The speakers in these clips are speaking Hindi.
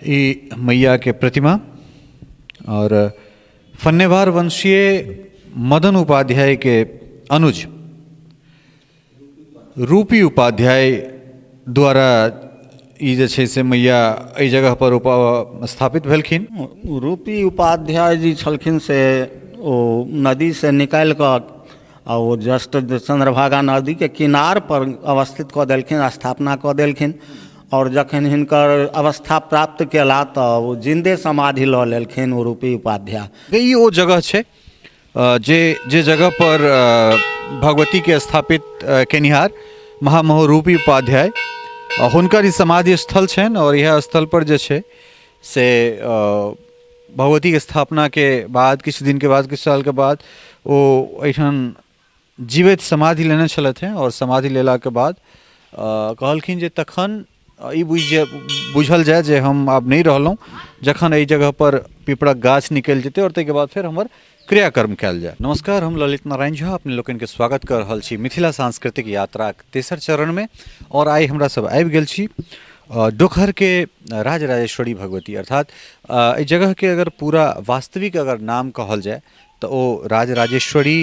ई मैया के प्रतिमा और फन्नेवार वंशीय मदन उपाध्याय के अनुज रूपी उपाध्याय द्वारा ई जे छै से मैया एहि जगह पर स्थापित भेलखिन। रूपी उपाध्याय जी छलखिन से ओ नदी से निकालि कऽ आ ओ जस्ट चंद्रभागा नदी के किनार पर अवस्थित कऽ देलखिन, स्थापना कऽ देलखिन। और जखन हिनकर अवस्था प्राप्त केला तऽ ओ जिंदे समाधि लऽ लेलखिन ओ रूपी उपाध्याय। ई ओ जगह छै जे जगह पर भगवती के स्थापित केनिहार महामहो रूपी उपाध्याय हुनकर ई समाधि स्थल छनि। और यह स्थल पर जे छै से भगवती के स्थापना के बाद किछु दिन के बाद, किछु साल के बाद ओ एहिठाम जीवित समाधि लेने छलथि हैं। और समाधि लेला के बाद कहलखिन जे तखन ई बुझल जाए जे हम आब नहीं रहलहुँ, जखन एहि जगह पर पीपड़क गाछ निकलि जेतै और ताहिके बाद फिर हमर क्रियाकर्म कयल जाए। नमस्कार, हम ललित नारायण झा अपने लोकन के स्वागत कर रहल छी मिथिला सांस्कृतिक यात्रा तेसर चरण में। और आइ हमरा सब आबि गेल छी डोखर के राजराजेश्वरी भगवती, अर्थात एहि जगह के अगर पूरा वास्तविक अगर नाम कहल जाए तो ओ राजराजेश्वरी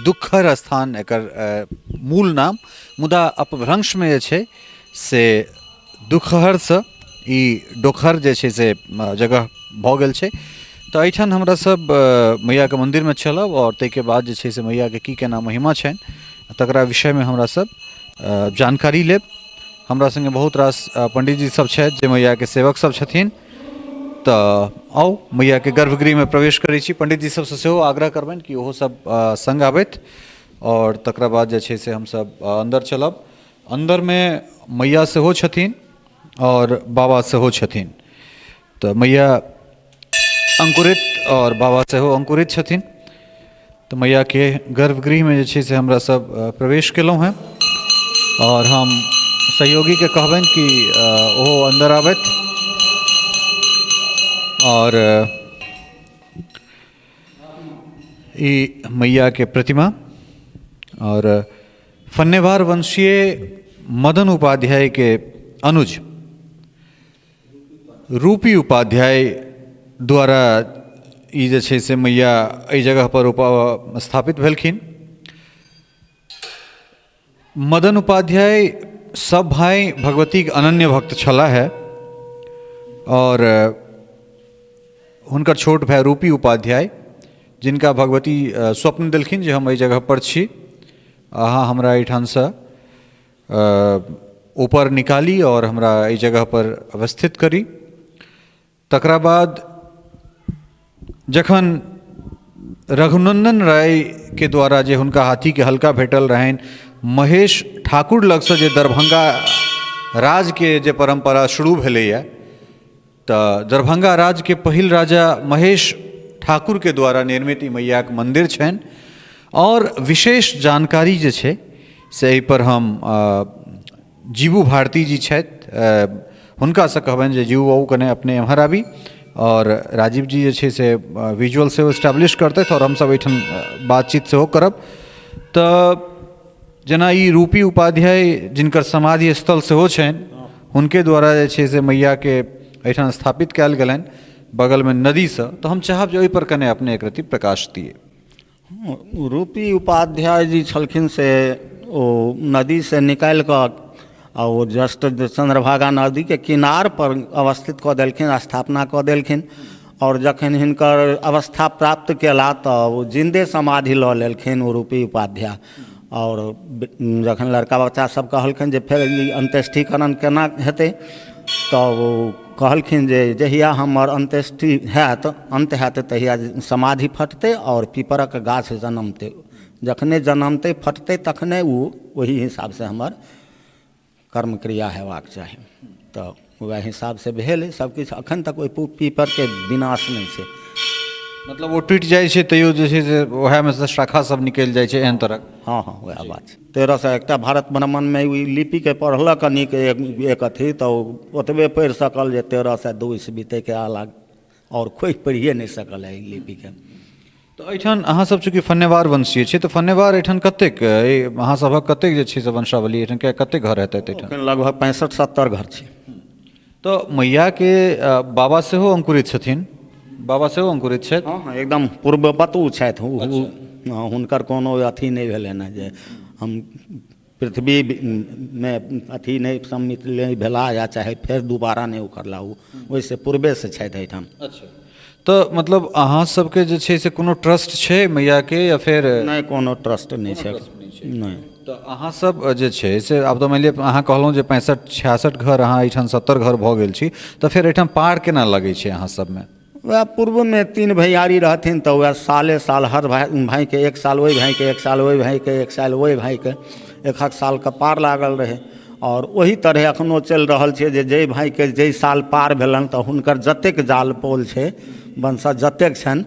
दुखर स्थान एकर मूल नाम, मुदा अपभ्रंश में जे छै से दुखहर से ई डोखर जे छै से जगह भऽ गेल छै। तो एहिठाम हमरा सब मैया के मंदिर में चलब और ताहिके बाद जे छै से मैया के की केना महिमा छनि तकरा विषय में हमरा सब जानकारी लेब। हमरा संगे बहुत रास पंडित जी सब छथि जे मैया के सेवक सब छथिन। तो आओ मैया के गर्भगृह में प्रवेश करै छी। पंडित जी सबसे सेहो आग्रह करबनि कि ओहो सब संग आबथि और तकरा बाद जे छै से हम सब अंदर चलब। अंदर में मैया सेहो छथिन और बाबा सेहो छथिन। तो मैया अंकुरित और बाबा सेहो अंकुरित छथिन। तो मैया के गर्भगृह में जे छै से हमरा सब प्रवेश केलहुँ हैं और हम सहयोगी के कहबनि कि ओहो अंदर आबथि। और ई मैया के प्रतिमा और फन्नेवार वंशीय मदन उपाध्याय के अनुज रूपी उपाध्याय द्वारा ई जे छै से मैया एहि जगह पर स्थापित भेलखिन। मदन उपाध्याय सब भाई भगवती के अनन्य भक्त छला है और हुनकर छोट भाई रूपी उपाध्याय जिनका भगवती स्वप्न देलखिन जे हम एहि जगह पर छी, अहाँ हमरा एहिठाम से ऊपर निकाली और हमरा एहि जगह पर अवस्थित करी। तकरा बाद जखन रघुनंदन राय के द्वारा जे हुनका हाथी के हल्का भेटल रहनि, महेश ठाकुर लग से जे दरभंगा राज के जे परंपरा शुरू भेलैया, तो दरभंगा राज के पहिल राजा महेश ठाकुर के द्वारा निर्मित ई मैया के मंदिर छनि। और विशेष जानकारी जे छै से एहि पर हम जीवू भारती जी छथि, हुनका से कहबनि जे जीवू बाबू कने अपने एम्हर आबी और राजीव जी जे छै से विजुअल से एस्टैब्लिश करतथि और हम सब एहिठाम बातचीत सेहो करब। तो जेना ई रूपी उपाध्याय जिनकर समाधि स्थल सेहो छनि, हुनके द्वारा जे छै से मैया के एहिठाम स्थापित कयल गेलनि बगल में नदी से। तो हम चाहब जे ओहि पर कने अपने एक रति प्रकाश दिए। रूपी उपाध्याय जी छलखिन से ओ नदी से निकालि कऽ आ ओ जस्ट चंद्रभागा नदी के किनार पर अवस्थित कऽ देलखिन, स्थापना कऽ देलखिन। और जखन हिनकर अवस्था प्राप्त केला तऽ ओ जिंदे समाधि लऽ लेलखिन ओ रूपी उपाध्याय। और जखन लड़का बच्चा सब कहलखिन जे फेर ई अंत्येष्टिकरण केना हेतै, तऽ ओ कहलखिन जे जहिया हमर अंत्येष्टि हैत, अंत हैत, तहिया समाधि फटतै और पीपरक गाछ जनमतै। जखने जनमतै फटतै तखने ओ ओही हिसाब से हमर कर्म क्रिया हेबाक चाही। तो वएह हिसाब से भेल सबकिछु। अखन तक ओहि पीपर के विनाश नहीं छै, मतलब वो टूट जाए छै तैयो जे छै से वएह में से शाखा सब निकल जाए छै एहन तरह। हाँ हाँ वएह बात छै। 13 से एकटा भारत ब्राह्मण में ई लिपि के पढ़लक नीक एक अथी, तो ओतबे पढ़ि सकल जे 13 से 2 ईस्वी के अलग और कोई पढ़िए नहीं सकल है ई लिपि के। तो एहिठाम अहाँ सब चूँकि फन्नेवार वंशीय छी, तो फन्नेवार एहिठाम कतेक अहाँ सभक कतेक जे छै से वंशावली एहिठाम के कतेक घर हेतै एहिठाम? लगभग 65-70 घर छै। तो मैया के बाबा सेहो अंकुरित छथिन, बाबा सेहो अंकुरित छथि। हाँ हाँ, एकदम पूर्ववतु छथि। हाँ, हुनकर कोनो अथी नहीं भेलनि हैं जे हम पृथ्वी में अथी नहीं सम्मिलित नहीं भेला या चाहे फिर दोबारा नहीं उखड़ला, ओहिसे पूर्वे से छथि एहिठाम। अच्छा, तो मतलब अहाँ सबके जे छै से कोनो ट्रस्ट छै मैया के या फिर नहीं, कोनो ट्रस्ट नहीं छै। नहीं, तो अहाँ सब जे छै से आब तो मानि लिअ अहाँ कहलहुँ जे 65-66 घर अहाँ एहिठाम 70 घर भऽ गेल छी, तऽ फेर एहिठाम पार केना लगै छै अहाँ सबमे? वह पूर्व में 3 भैयारी रहथिन तो वह साले साल हर भाई के 1 साल वही भाई के 1 साल वही भाई के 1 साल वही भाई के 1 साल का पार लागल रहे। और वही तरह अखनो चलि रहल छै जे जय भाई के जय साल पार भेलन तऽ हुनकर जतेक जाल पोल छै वंशज जतेक छनि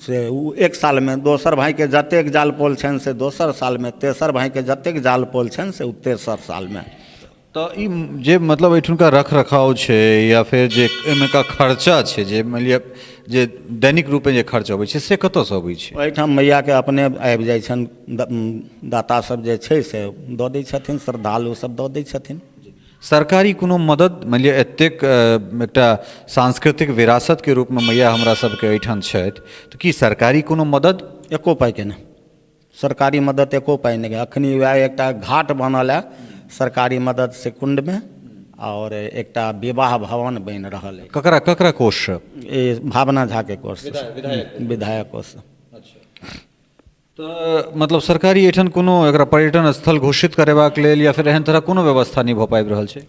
से ओ 1 साल में, दोसर भाई के जतेक जाल पोल छनि से दोसर साल में, तेसर भाई के जतेक जाल पोल छनि से ओ तेसर साल में। तो ई जे मतलब एहिठुनका रख रखाव छै या फिर जे एहिमे का खर्चा छै, जे मानि लिअ जे दैनिक रूपे जे खर्च अबै छै से कतऽसँ अबै छै? एहिठाम मैया के अपने आबि जाइ छनि, दाता सब जे छै से दऽ दै छथिन, श्रद्धालु सब दऽ दै छथिन। सरकारी कोनो मदद मानि लिअ एतेक एकटा सांस्कृतिक विरासत के रूपमे मैया हमरा सबके एहिठाम छथि, तऽ की सरकारी कोनो मदद? एको पाइ के नहि, सरकारी मदद एको पाइ नहि। अखनी वएह एकटा घाट बनल है सरकारी मदद से कुंड में, और एकटा विवाह भवन बनि रहल है। ककरा ककरा कोष? ये भावना झा के कोष, विधायक कोष। तो मतलब सरकारी एठन कोनो एकरा पर्यटन स्थल घोषित करेबाक लेल या फिर एहन तरह कोनो व्यवस्था नहीं भऽ पाबि रहल छै?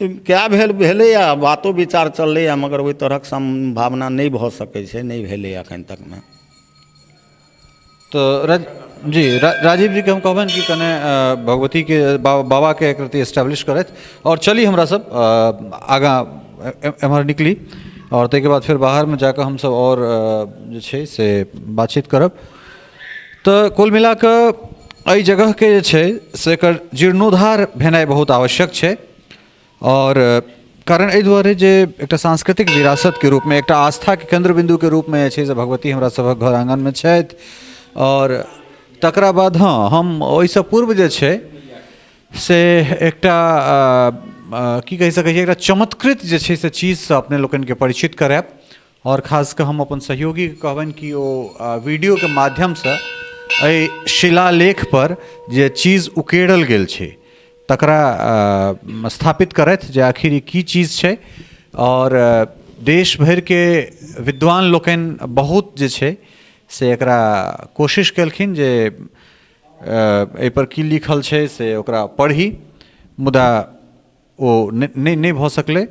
क्या भेलैया, बातो विचार चललैया, मगर ओहि तरहक संभावना नहीं भऽ सकै छै, नहीं भेलैया अखन तक में। तो राजीव जी के हम कहबनि कि कने भगवती के बाबा के एक रति एस्टेब्लिश करथि और चली हमरा सब आगाँ एम्हर निकली और ताहिके बाद फिर बाहर में जाकर हम सब और जे छै से बातचीत करब। तो कुल मिला कऽ एहि जगह के जे छै से एकर जीर्णोद्धार भेनाइ बहुत आवश्यक छै, और कारण एहि दुआरे जे एकटा सांस्कृतिक विरासत के रूप में, एकटा आस्था के केंद्र बिंदु के रूप में जे छै से भगवती हमरा सभक घर आंगन में छथि। और तकरा बाद हाँ, हम ओहिसँ पूर्व जे छै से एकटा की कहि सकै छी, एकटा चमत्कृत जे छै से चीजसँ अपने लोकनिके परिचित करायब, और खास कऽ हम अपन सहयोगी के कहबनि कि ओ वीडियो के माध्यमसँ एहि शिलालेख पर जे चीज उकेरल गेल छै तकरा स्थापित करथि जे आखिर ई की चीज छै। और देश भरि के विद्वान लोकनि बहुत जे छै से एकरा कोशिश केलखिन जे एहि पर की लिखल छै से ओकरा पढ़ी, मुदा ओ नहि भऽ सकलै,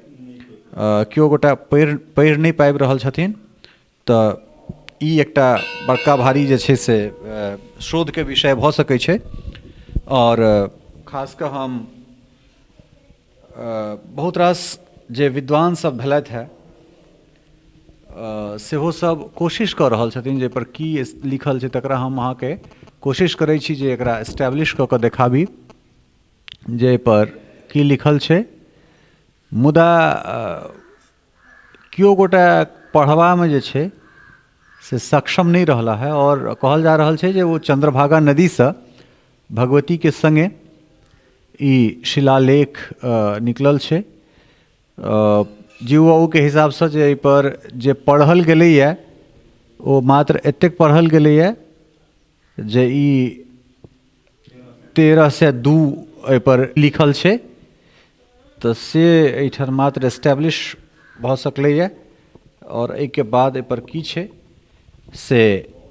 केओ गोटा पढ़ि नहि पाबि रहल छथिन। तऽ ई एकटा बड़का भारी जे छै से शोध के विषय भऽ सकै छै। और खास कऽ हम बहुत रास जे विद्वान सब भेलथि है सेहो सब कोशिश कऽ रहल छथिन जे पर की लिखल छै तकरा हम अहाँके कोशिश करै छी जे एकरा एस्टेब्लिश कऽ कऽ देखाबी जे पर की लिखल छै। मुदा केओ गोटा पढ़बामे जे छै से सक्षम नहीं रहला है, और कहल जा रहल छै जे वो चंद्रभागा नदी से भगवती के संगे ई शिलालेख निकलल छै। जीवो के हिसाब से जे एहि पर जे पढ़ल गेलैया ओ मात्र एतेक पढ़ल गेलैया जे ई 13 से 2 एहि पर लिखल छै, तऽ से एहिठाम मात्र एस्टेब्लिश भऽ सकलैया, और एहिके बाद एहि पर की छै से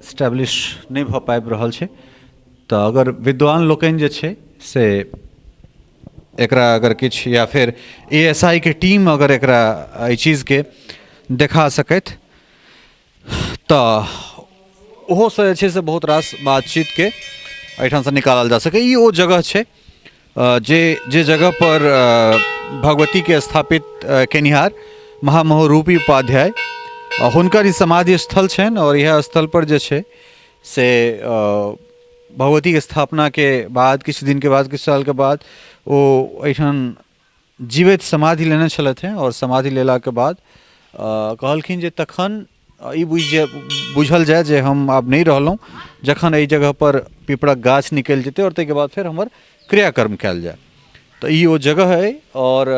एस्टेब्लिश नहीं भऽ पाबि रहल छै। तऽ अगर विद्वान लोकनि जे छै से एकरा अगर किछु या फिर ASI के टीम अगर एकरा एहि चीज के देखा सकथि तऽ ओहोसँ जे छै से बहुत रास बातचीत के एहिठाम से निकालल जा सकै। ई ओ जगह छै जे जगह पर भगवती के स्थापित केनिहार महामहोरूपी उपाध्याय हुनकर ई समाधि स्थल छनि, और यह स्थल पर जे छै से भगवती के स्थापना के बाद किछु दिन के बाद, किछु साल के बाद ओ एहिठाम जीवित समाधि लेने छलथि हैं, और समाधि लेला के बाद कहलखिन जे तखन ई बुझल जाए जे हम आब नहीं रहलहुँ, जखन एहि जगह पर पीपड़क गाछ निकलि जेतै और ताहिके बाद फिर हमर क्रियाकर्म कयल जाए। तो ई वो जगह है और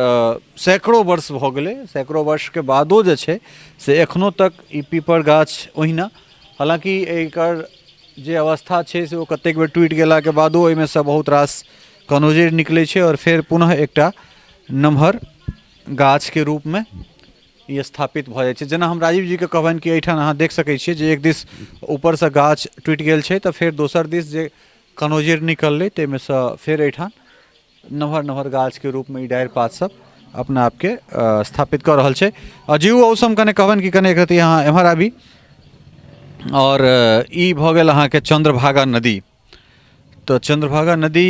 सैकड़ों वर्ष भ गेलै, सैकड़ों वर्ष के बादो जे छै से एखनो तक ई पीपर गाछ ओहिना, हालांकि एकर जे अवस्था छै से ओ कतेक बेर टूटि गेला के बादो ओहिमे से बहुत रास कनोजेर निकलै छै और फेर पुनः एकटा नमहर गाछ के रूप में ये स्थापित भ जाइ छै। जेना हम राजीव जी के कहबनि कि एहिठाम अहाँ देख सकै छियै जे एक दिस ऊपर से गाछ टूटि गेल छै तऽ फेर दोसर दिस जे कनोजेर निकललै ताहिमे से फेर एहिठाम नमहर नमहर गाछ के रूप में ई डारि पात सब अपना आप के स्थापित कर रहल छै। जीव औसम कने कहबनि कि कने एक रति अहाँ एम्हर आबी और ई भ गेल अहाँके चंद्रभागा नदी। तो चंद्रभागा नदी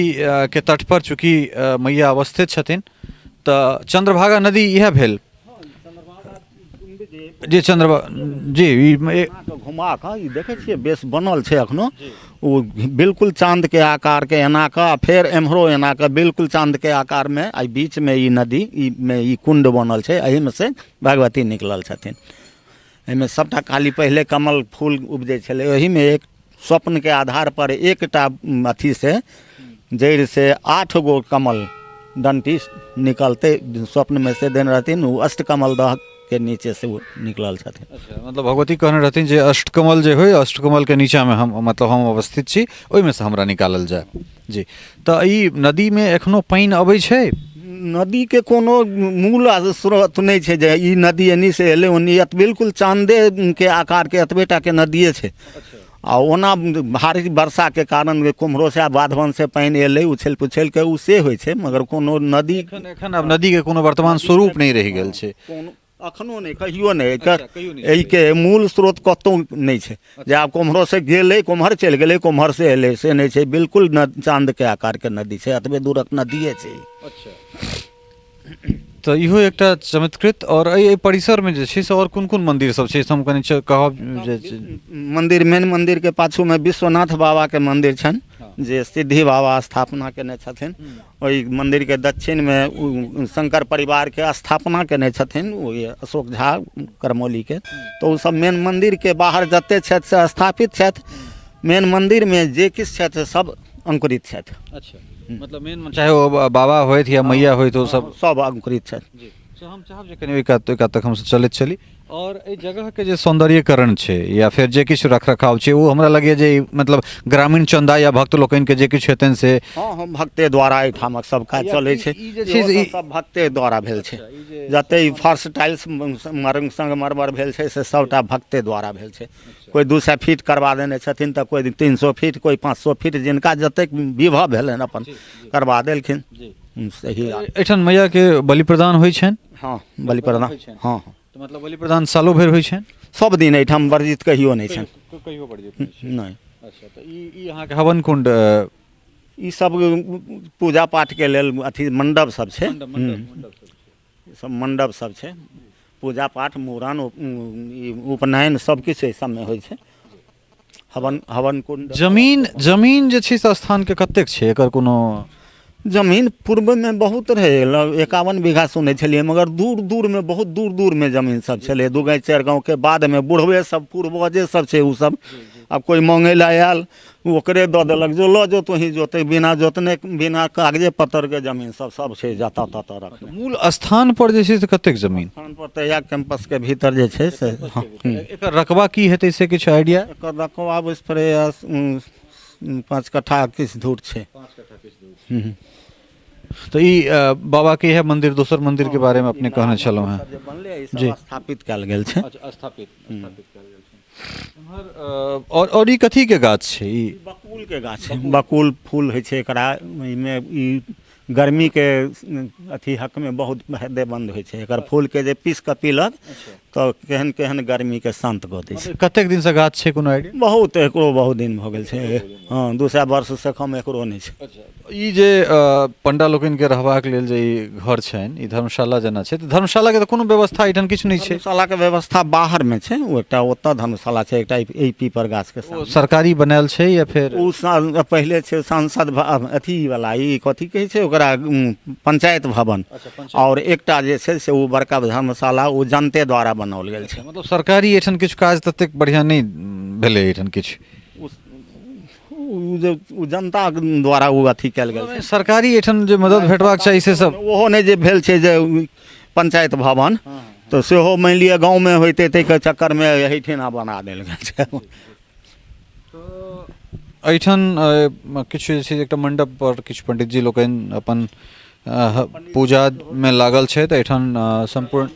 के तट पर चूँकि मैया अवस्थित छथिन तऽ चंद्रभागा नदी इएह भेल जी। घुमा कऽ ई देखै छियै बेस बनल छै एखनो, ओ बिल्कुल चाँद के आकार के एना कऽ फेर एम्हरो एना कऽ बिल्कुल चाँद के आकार में आई बीच में ई नदी में ई कुंड बनल छै, एही में से भगवती निकलल छथिन। एहिमे सबटा खाली पहिले कमल फूल उपजै छलै, ओही में एक स्वप्न के आधार पर एकटा अथी से जड़ि से 8 गो कमल डंटी निकलते स्वप्न में से देने रहथिन, वो अष्टकमल दह के नीचे से वो निकलल छथिन। अच्छा, मतलब भगवती कहने रहथिन जे अष्टकमल जे होय, अष्टकमल के नीचा में हम मतलब हम अवस्थित छी, ओहि में से हमरा निकालल जाए जी। तऽ ई नदी में एखनो पानि अबै छै? नदी के कोनो मूल स्रोत नहीं छै जे ई नदी एनी से एले ओनी, बिल्कुल चांदे के आकार के एतबेटा के नदिये छै। आ ओना भारी वर्षा के कारण कुम्हरो से बाधवन से पानि एले उछल पुछल के उ से होइ छै, मगर कोनो नदी एखन अब नदी के कोनो वर्तमान स्वरूप नहीं रहि गेल छै, अखनो नहीं, कहियो नहीं। एहि के मूल स्रोत कतौ नहीं छै जे आब कुम्हरो से गेले कुम्हर चलि गेले कुम्हर से एले, से नहीं छै। बिल्कुल चांद के आकार के नदी छै, एतबे दूरक नदिये छै। तो इहो एकटा चमत्कृत। और एहि परिसर में जे छै से और कोन कोन मंदिर सब छै, हम कनि कहब जे मंदिर मेन मंदिर के पाछू में विश्वनाथ बाबा के मंदिर छन जे सिद्धि बाबा स्थापना केने छथिन। ओहि मंदिर के दक्षिण में शंकर परिवार के स्थापना केने छथिन, ओहि अशोक झा करमौली के। तो ओ सब मेन मंदिर के बाहर जते छथि से स्थापित छथि, मेन मंदिर में जे किछु छथि सब अंकुरित छथि। अच्छा, मतलब मेन चाहे वो बाबा होइत या मैया होइत वो सब अंकुरित छथि जी। तो हम चाहब जे कनि एका तक हम चलैत चली और एहि जगह के जे सौंदर्यीकरण छै या फिर जे किछु रखरखाव छै वो हमरा लगैए जे मतलब ग्रामीण चंदा या भक्त लोकनि के जे किछु हेतनि से हम भक्ते द्वारा एहिठामक सब काज चलै छै, सब भक्ते द्वारा भेल छै। जते फर्श टाइल्स संगमरमर भेल छै से सबटा भक्ते द्वारा भेल छै। कोई 200 फीट करवा देने छथिन तऽ कोई 300 फीट, कोई 500 फीट, जिनका जतेक विभव भेलनि अपन करवा देलखिन। सही। एहिठाम मैया के बलि प्रदान होइ छनि? हाँ, बलि प्रदान, हाँ। तो मतलब बलि प्रदान सालों भर होइ छनि? सब दिन एहिठाम वर्जित कहियो नहीं छनि, कहियो वर्जित नहीं। अच्छा, तो ई अहाँके हवन कुंड ई सब पूजा पाठ के लेल अथी मंडप सब छै, सब मंडप सब छै। पूजा पाठ मूड़न उपनयन सब किछु एहि सबमे होइ छै। हवन कुंड। जमीन जे छै से स्थान के कतेक छै, एकर कोनो जमीन पूर्व में बहुत रहे, 51 बीघा सुनै छलियै, मगर दूर दूर में बहुत दूर दूर में जमीन सब छलै। 2 गाँव 4 गाँव के बाद में बुढ़वे सब पूर्वजे सब छै उ सब। अब कोई मांगे ला आयल ओकरे दऽ देलक, जो लो जो तोही जोते, बिना जोतने बिना कागजे पत्तर के जमीन सब छै जता तता रखने। मूल स्थान पर जे छै से कतेक जमीन? स्थान पर तऽ या कैंपस के भीतर जे छै से एकर रकबा की हेतै से किछु आइडिया? एकर रकबा उस पर 5 कट्ठा किछु दूर छै। 5 कट्ठा किछु दूर। तो ई बाबा के यह मंदिर, दोसर मंदिर के बारे में अपने कहने छलहुँ हैं जी, स्थापित कयल गेल छै। अच्छा, स्थापित कयल गेल छै। और ई कथी के गाछ छै? ई बकुल के गाछ छै, बकुल फूल होइ छै एकरा। एहिमे ई गर्मी के अथी हक में बहुत फायदेमंद होइ छै। एकर फूल के जे पीस कऽ पीलक तऽ केहन केहन गर्मी के शांत कऽ दै छै। कतेक दिन से गाछ छै, कोनो आइडिया? बहुत, एकरो बहुत दिन भऽ गेल छै। हाँ, 200 वर्ष से कम एकरो नहीं छै। अच्छा, ई जे पंडा लोकनि के रहबाक लेल जे ई घर छनि, ई धर्मशाला जेना छै, तऽ धर्मशाला के तऽ कोनो व्यवस्था एहिठाम किछु नहीं छै? धर्मशाला के व्यवस्था बाहर में छै, ओ एकटा ओतऽ धर्मशाला छै, एकटा एहि पीपर गाछ के सामने। सरकारी बनायल छै या फिर उ पहले छै सांसद अथी वाला, ई कथी कहै छै ओकरा, पंचायत भवन। और एकटा जे छै से ओ बड़का धर्मशाला ओ जनते द्वारा बनाओल गेल छै। मतलब सरकारी एठन किछु काज ततेक बढ़िया नहीं भेलै एठन किछु? उ जनता द्वारा उ अथी कयल गेल छै। सरकारी एठन जे मदद भेटबाक चाही से सब ओहो नहि जे भेल छै जे पंचायत भवन तो सेहो मानि लिअ गाँवमे होइते ताहिके चक्करमे एहिठिना बना देल गेल छै। एहिठाम किछु जे छै एकटा मंडप पर किछु पंडित जी लोकनि अपन पूजा में लागल छै तऽ एहिठाम संपूर्ण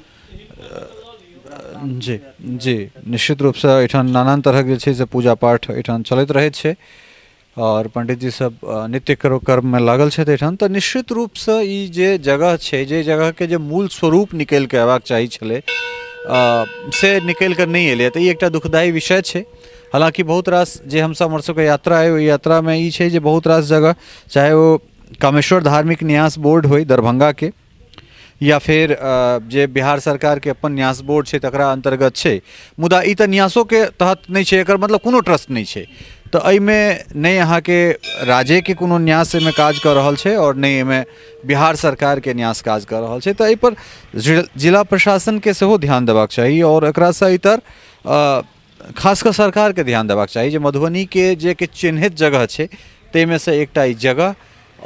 जी जी निश्चित रूप से एहिठाम नाना तरहक जे छै से पूजा पाठ एहिठाम चलैत रहैत छै और पंडित जी सब नित्य कर्म में लागल छै एहिठाम। तऽ निश्चित रूप से ई जे जगह छै जे जगह के जे मूल स्वरूप निकलि के अयबाक चाही छलै से निकलि कऽ नहीं एलै। तऽ ई एकटा दुखदायी विषय छै। हालांकि बहुत रास जे हमर सबके यात्रा है ओहि यात्रा में ई छै जे बहुत रास जगह चाहे वो कामेश्वर धार्मिक न्यास बोर्ड होय दरभंगा के या फिर जे बिहार सरकार के अपन न्यास बोर्ड छै तकरा अंतर्गत छै, मुदा ई तऽ न्यासों के तहत नहीं छै, एकर मतलब कोनो ट्रस्ट नहीं छै। तो एहिमे नहीं अहाँ के राज्य के कोनो न्यास एहिमे काज कर रहल छै और नहीं एहिमे बिहार सरकार के न्यास काज कर रहल छै। तो एहि पर जिला प्रशासन के सेहो ध्यान देबाक चाही और एकरा से इतर खासकर सरकार के ध्यान देबाक चाही जे मधुबनी के जे किछु चिन्हित जगह छै ताहिमे से एकटा ई जगह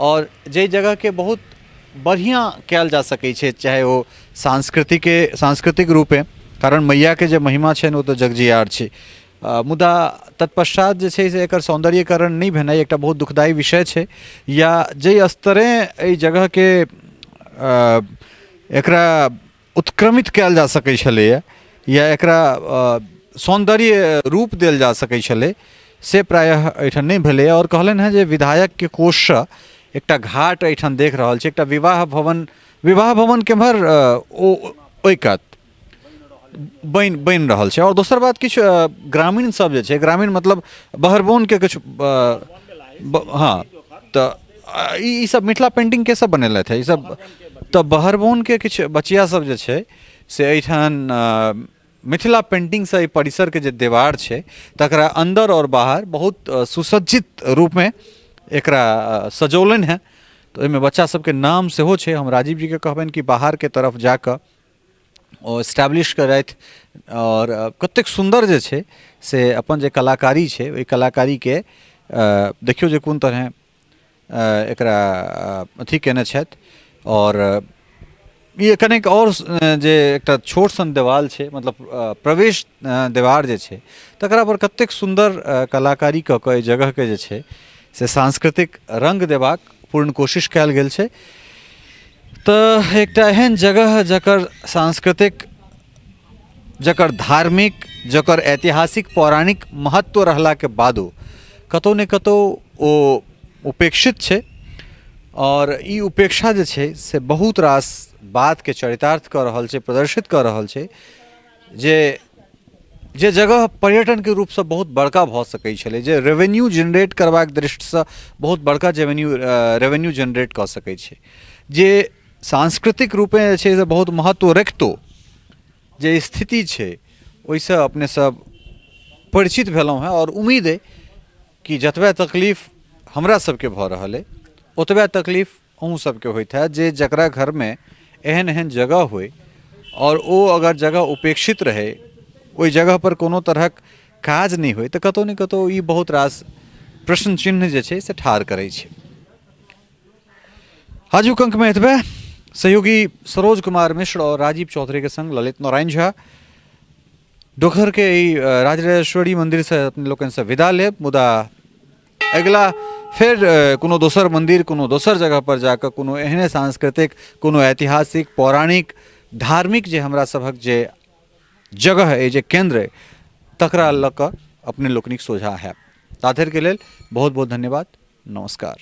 और जे जगह के बहुत बढ़िया कयल जा सकै छै, चाहे वो सांस्कृतिक रूपे, कारण मैया के जे महिमा छै वो तो जगजियार छै, मुदा तत्पश्चात जे छै से एकर सौंदर्यीकरण नहीं भेनाइ एकटा बहुत दुखदायी विषय छै। या जे स्तरे एहि जगह के एकरा उत्क्रमित कयल जा सकै छलैया या एकरा सौंदर्य रूप देल जा सकै छलै से प्रायः एहिठाम नहीं भेलैए। और कहलनि हैं जे विधायक के कोष सँ एकटा घाट एहिठाम देख रहल छै, एकटा विवाह भवन केम्हर ओहि कात बनि रहल छै। और दोसर बात किछु ग्रामीण सब जे छै, ग्रामीण मतलब बहरबोन के किछु हाँ तऽ ई सब मिथिला पेंटिंग के सब बनेलथि है ई सब। तऽ बहरबोन के किछु बचिया सब जे छै से एहिठाम मिथिला पेंटिंग से परिसर के जे दीवार छै तकरा अंदर और बाहर बहुत सुसज्जित रूप में एकरा सजौलनि हैं। तो एहिमे बच्चा सबके नाम सेहो छै। हम राजीव जी के कहबनि कि बाहर के तरफ जाकर एस्टैब्लिश करथि और कतेक सुंदर जे छै से अपन जे कलाकारी छै ओहि कलाकारी के देखियौ जे कोन तरह एकरा अथी केने छथि। और ये कनेक और जे एकटा छोट सन देवाल छै, मतलब प्रवेश द्वार जे छै तकरा पर कतेक सुंदर कलाकारी कऽ कऽ जगह के जे छै से सांस्कृतिक रंग देबाक पूर्ण कोशिश कयल गेल छै। तऽ एकटा एहन जगह जकर सांस्कृतिक, जकर धार्मिक, जकर ऐतिहासिक पौराणिक महत्व रहला के बादो कतौ ने कतौ ओ उपेक्षित छै। और ई उपेक्षा जे छै से बहुत रास बात के चरितार्थ कऽ रहल छै, प्रदर्शित कऽ रहल छै जे जगह पर्यटन के रूप से बहुत बड़का भऽ सकै छलै, जे रेवेन्यू जनरेट करबाक दृष्टि से बहुत बड़का रेवेन्यू जनरेट कऽ सकै छै, जे सांस्कृतिक रूपे जे छै से बहुत महत्व रखितो जे स्थिति छै ओहिसँ अपने सब परिचित भेलहुँ हैं। और उम्मीद है कि जतबे तकलीफ हमरा सबके भऽ रहल है ओतबे तकलीफ अहूँ सबके होइत है जे जकरा घर में एहन एहन जगह होय और ओ अगर जगह उपेक्षित रहे, ओहि जगह पर कोनो तरहक काज नहीं होय तऽ कतौ ने कतौ ई बहुत रास प्रश्न चिन्ह जे छै से ठाढ़ करै छै। आजुक अंक में एतबे। सहयोगी सरोज कुमार मिश्र और राजीव चौधरी के संग ललित नारायण झा डोखर के राजराजेश्वरी मंदिर से अपने लोकनि से विदा लेब। मुदा अगला फिर कोनो दोसर मंदिर, कोनो दोसर जगह पर जाकर कोनो एहने सांस्कृतिक, कोनो ऐतिहासिक, पौराणिक, धार्मिक जे हमरा सभक जे जगह है, जे केंद्र है, तकरा लऽ कऽ अपने लोकनिक सोझा है। ताधर के लेल बहुत बहुत धन्यवाद। नमस्कार।